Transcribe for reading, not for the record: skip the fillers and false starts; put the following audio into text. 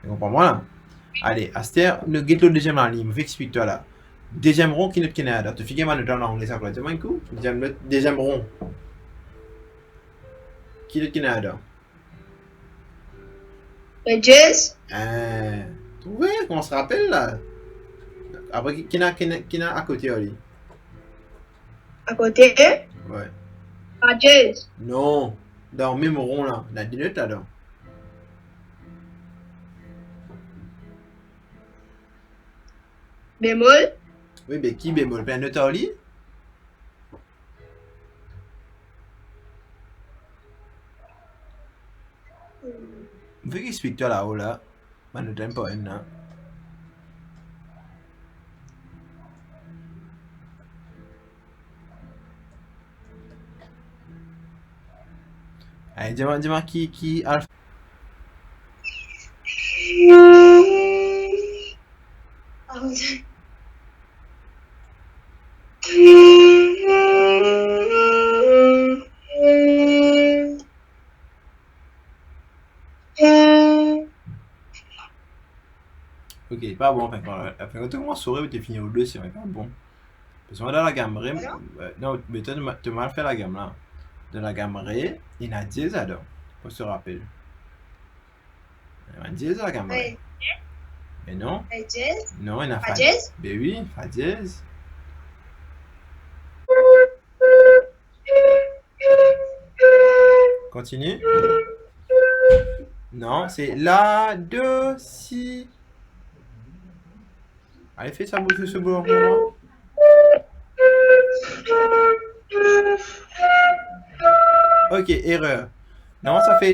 Tu comprends moi là? Allez, Aster, le get le deuxième en ligne, explique-toi là. Deuxième rond qui n'est pas Canada. Tu fais mal en anglais, ça quoi? Tu m'as un coup? Deuxième rond qui n'est Canada. Wedges. Tu vois, comment on se rappelle là? Après, qui n'a à côté, Ali? À côté. Ouais. Wedges. Non, dans le même rond là, la dinette là-dedans. Bémol. Oui, mais qui bémol? Plein note Ali? Vous explique-toi là-haut là. Moi, ne t'aime pas une là. Allez, dis-moi qui a. Ok, pas bon. Enfin, quand tu commences à sourire, tu finis au 2, c'est pas bon. Parce que moi, dans la gamme Ré. Non, mais tu as mal fait la gamme là. Dans la gamme Ré, il y a 10 là-dedans. Faut se rappeler. Il y a 10 à la gamme Ré. Mais non. Wedges. Non, il y a Fa. Wedges. Ben oui, Fa dièse. Continue. Non, c'est La, Do, Si. Allez, fais ça bouger ce boulot pour moi. Ok, erreur. Non, ça fait